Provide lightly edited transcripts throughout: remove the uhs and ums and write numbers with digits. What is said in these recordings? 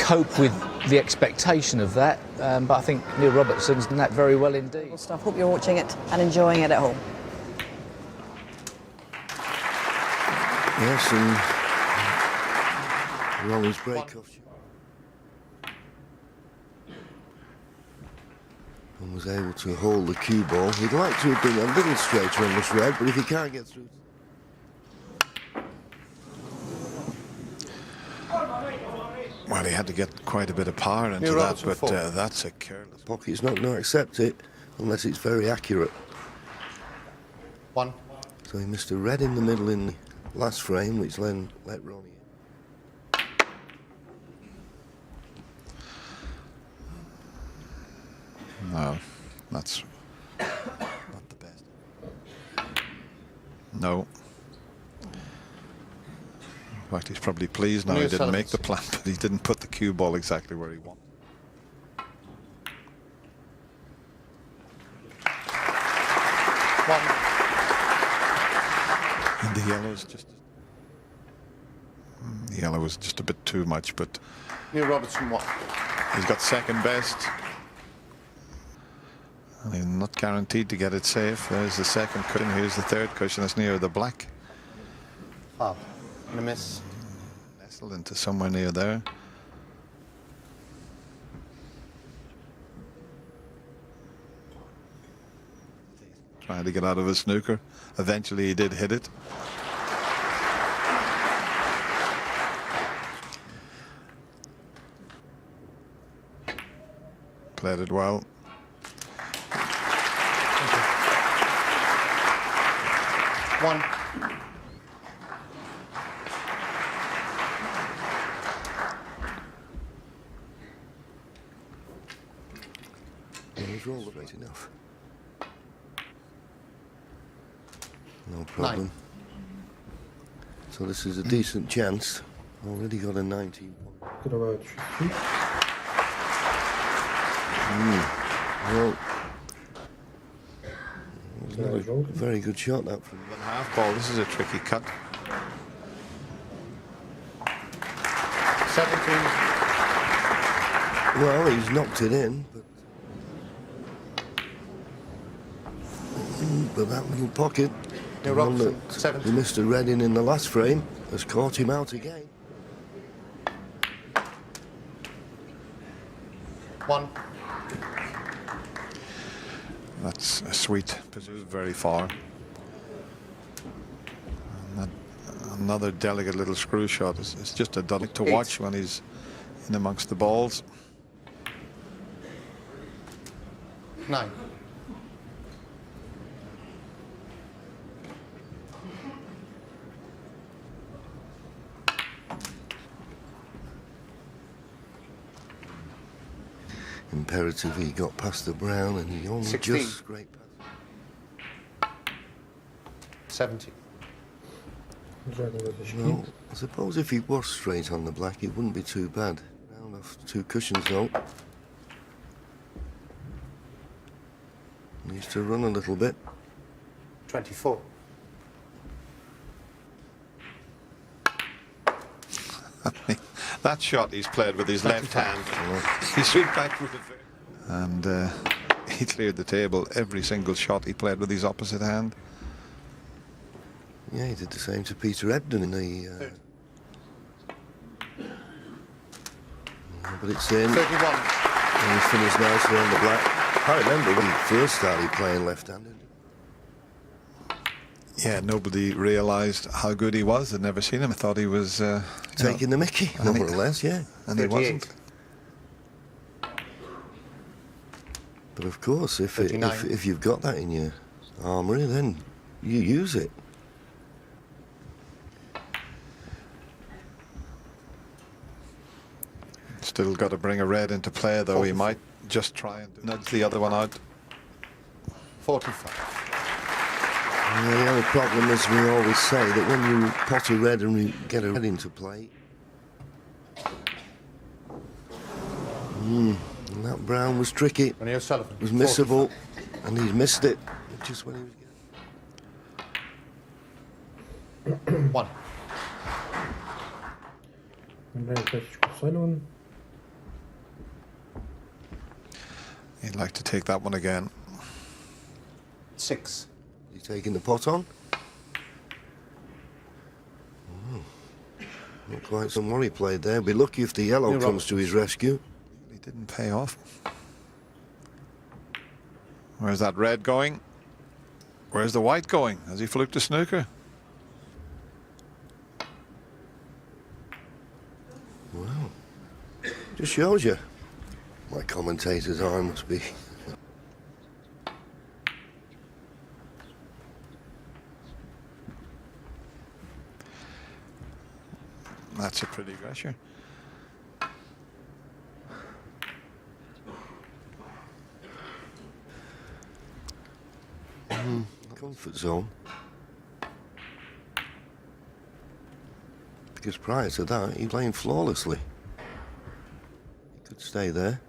cope with the expectation of that, but I think Neil Robertson's done that very well indeed. Well, stuff. Hope you're watching it and enjoying it at home. Yes, and Ronnie's break-off. And was able to hold the cue ball. He'd like to have been a little straighter on this red, but if he can't get through... Well, he had to get quite a bit of power into that, but that's a careless... Pocket's not going to accept it unless it's very accurate. One. So he missed a red in the middle in the last frame, which let Ronnie in. No, that's not the best. No. In fact, he's probably pleased now he didn't make the plan, but he didn't put the cue ball exactly where he wanted. One. And the yellow's just... The yellow was just a bit too much, but... Neil Robertson, one. He's got second best. And he's not guaranteed to get it safe. There's the second cushion. Here's the third cushion. That's near the black. Up. And a miss. Nestled into somewhere near there. Trying to get out of a snooker. Eventually he did hit it. Played it well. One. He's rolled right enough. No problem. 9. So this is a decent chance. Already got a 19. Well, it was not a very good shot that from One half ball. This is a tricky cut. 17. well, he's knocked it in, but that little pocket, Neil the one Robertson, that 17. he missed a red in the last frame, has caught him out again. 1. That's a sweet, very far. And that, another delicate little screw shot. It's just a delight to watch when he's in amongst the balls. 9. Imperative, he got past the brown and he only 16. just scraped past. 17. Well, I suppose if he was straight on the black, it wouldn't be too bad. Round off 2 cushions though. Needs to run a little bit. 24. That shot he's played with his left hand. He swung back with it. And he cleared the table every single shot he played with his opposite hand. Yeah, he did the same to Peter Ebden in the... but it's in. 31. And he's finished nicely on the black. I remember when he first started playing left-handed. Yeah, nobody realised how good he was. I'd never seen him. I thought he was... taking the mickey, more or less, yeah. And he wasn't. But of course, if you've got that in your armoury, then you use it. Still got to bring a red into play, though. He might just try and nudge the other one out. 45. The only problem is, we always say that when you pot a red and you get a red into play, and that brown was tricky. Ronnie O'Sullivan. It was missable, and he's missed it just when he was getting. 1. He'd like to take that one again. 6. You taking the pot on? Not quite some worry played there. Be lucky if the yellow Neil comes to his rescue. He didn't pay off. Where's that red going? Where's the white going? Has he fluked a snooker? Well, just shows you. My commentator's eye must be. That's a pretty pressure. Comfort zone. Because prior to that, he playing flawlessly. He could stay there.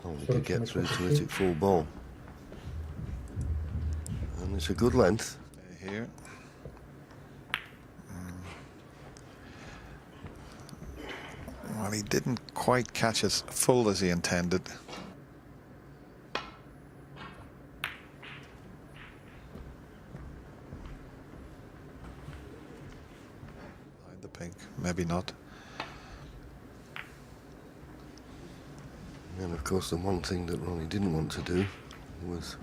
Oh, he did get through to it at full ball. And it's a good length. Stay here. Well, he didn't quite catch as full as he intended. Behind the pink, maybe not. And of course, the one thing that Ronnie didn't want to do was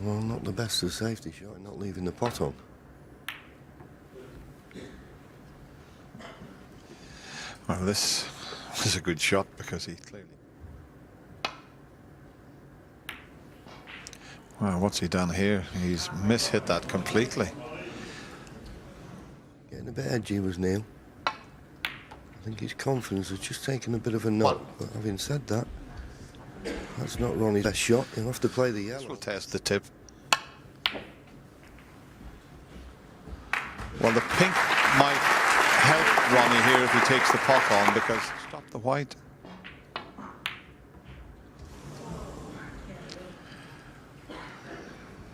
well, not the best of safety shot, not leaving the pot on. Well, this is a good shot because he clearly... Well, what's he done here? He's mishit that completely. Getting a bit edgy was Neil. I think his confidence has just taken a bit of a knock. But having said that, that's not Ronnie's best shot. He'll have to play the This yellow. will test the tip. Well, the pink might help Ronnie here if he takes the pot on, because stop the white.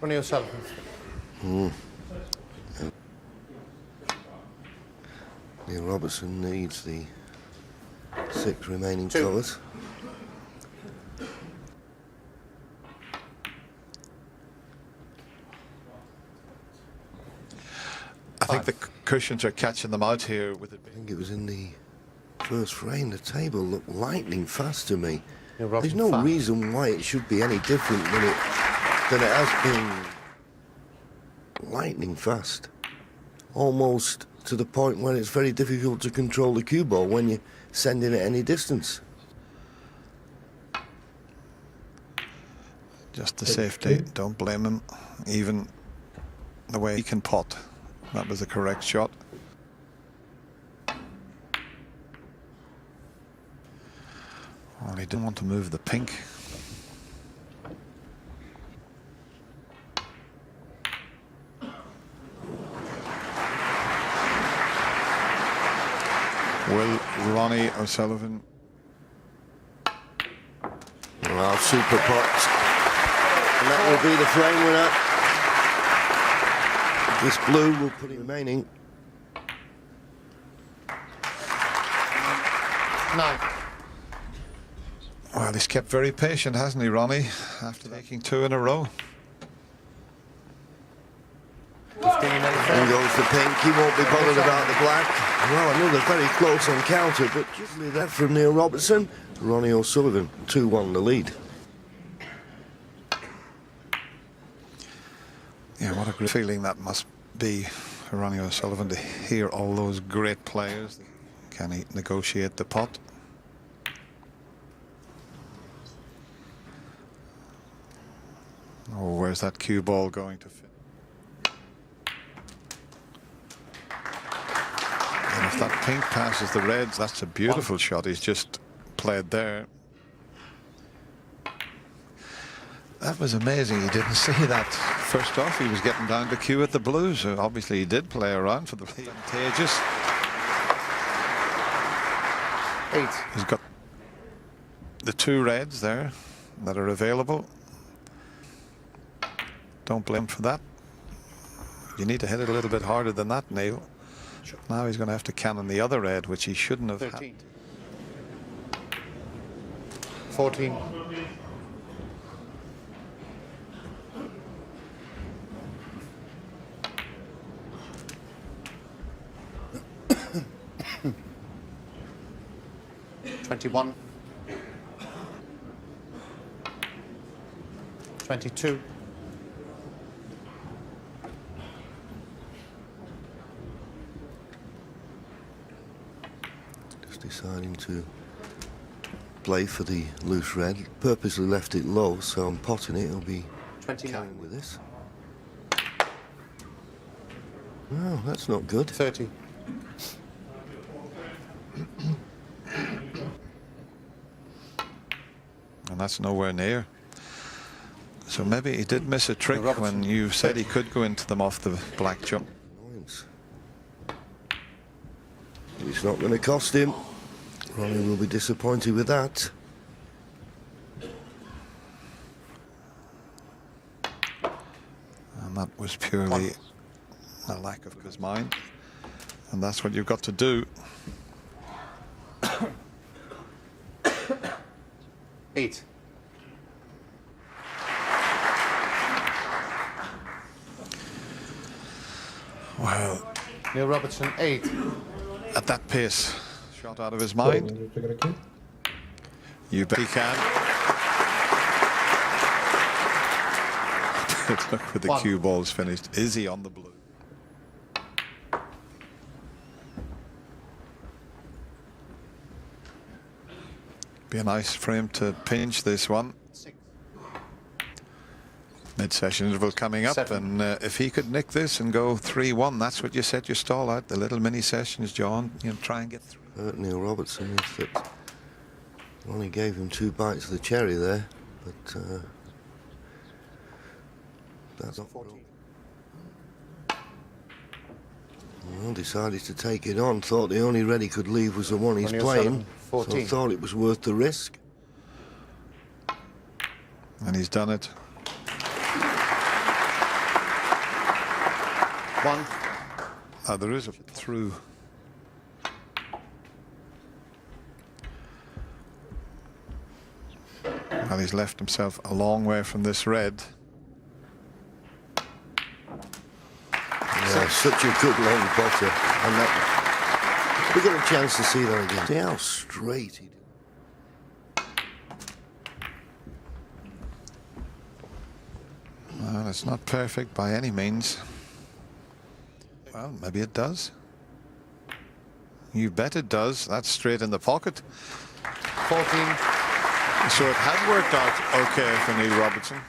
Ronnie O'Sullivan. Neil Robertson needs the 6 remaining 2. colours. I think the cushions are catching them out here with it. I think it was in the first frame. The table looked lightning fast to me. Neil There's Robertson, no 5. reason why it should be any different than it has been. Lightning fast. Almost to the point where it's very difficult to control the cue ball when you're sending it any distance. Just the safety. Don't blame him. Even the way he can pot. That was the correct shot. Well, he didn't want to move the pink. Will Ronnie O'Sullivan? Well, super pot. And that will be the frame winner. This blue will put it remaining. 9. Well, he's kept very patient, hasn't he, Ronnie? After taking 2 in a row. 15 and And goes the pink. He won't be bothered about the black. Well, another very close encounter, but just that from Neil Robertson. Ronnie O'Sullivan, 2-1 the lead. Yeah, what a great feeling that must be for Ronnie O'Sullivan to hear all those great players. Can he negotiate the pot? Oh, where's that cue ball going to fit? And if that pink passes the reds, that's a beautiful shot. He's just played there. That was amazing. He didn't see that. First off, he was getting down the cue at the blues. So obviously, he did play around for the advantageous. 8. He's got the 2 reds there that are available. Don't blame him for that. You need to hit it a little bit harder than that, Neil. Now he's going to have to cannon the other red, which he shouldn't have 13. 14. $21. 22. Just deciding to play for the loose red. Purposely left it low, so I'm potting it. It'll be 29. carrying with this. Oh, that's not good. 30. And that's nowhere near. So maybe he did miss a trick Robertson. when you said he could go into them off the black jump. Annoyance. It's not going to cost him. Ronnie will be disappointed with that. And that was purely a lack of his mind. And that's what you've got to do. 8. Well, Neil Robertson, 8. at that pace, shot out of his mind. You bet he can. Look where the One. cue ball's finished. Is he on the blue? Be a nice frame to pinch this one. 6. Mid-session interval coming up, 7. and if he could nick this and go 3-1, that's what you set your stall at. The little mini sessions, John. You know, try and get through. Hurt Neil Robertson is that Ronnie gave him 2 bites of the cherry there, but that's not 14. well, decided to take it on. Thought the only red he could leave was the one he's Ronnie playing. O'Sullivan, 14. So thought it was worth the risk. And he's done it. 1. There is a through. Well, he's left himself a long way from this red. Yeah, such a good long potter. And that, we get a chance to see that again. See how straight he did. Well, it's not perfect by any means. Well, maybe it does. You bet it does. That's straight in the pocket. 14. So it had worked out okay for Neil Robertson.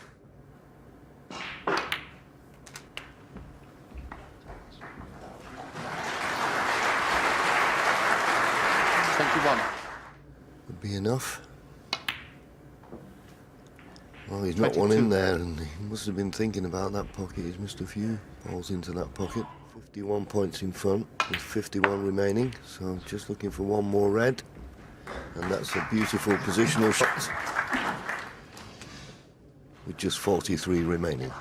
Would be enough. Well, he's not one 22. in there, and he must have been thinking about that pocket. He's missed a few balls into that pocket. 51 points in front with 51 remaining, so just looking for one more red, and that's a beautiful positional shot with just 43 remaining.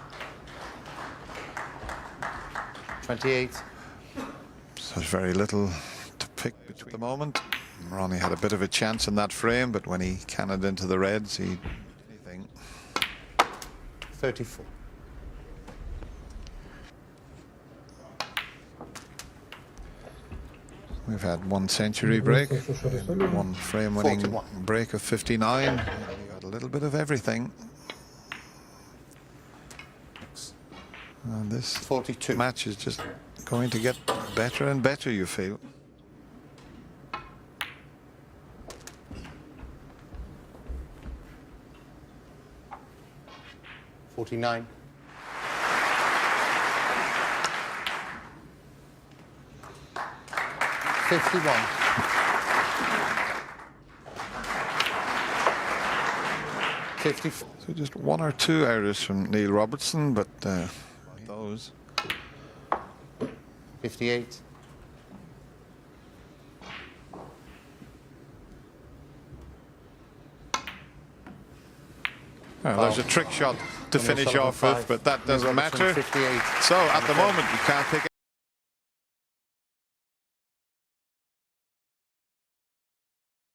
28. So there's very little to pick between the moment. Ronnie had a bit of a chance in that frame, but when he cannoned into the reds, he anything. 34. We've had 1 century break, and 1 frame winning 41. break of 59. We got a little bit of everything. And this 42. match is just going to get better and better, you feel. $49. 51. 54. So just 1 or 2 errors from Neil Robertson, but those. 58. Well, there's a trick shot to Ronnie finish O'Sullivan, off with, 5. but that doesn't Robertson, matter. 58. So at the moment, you can't pick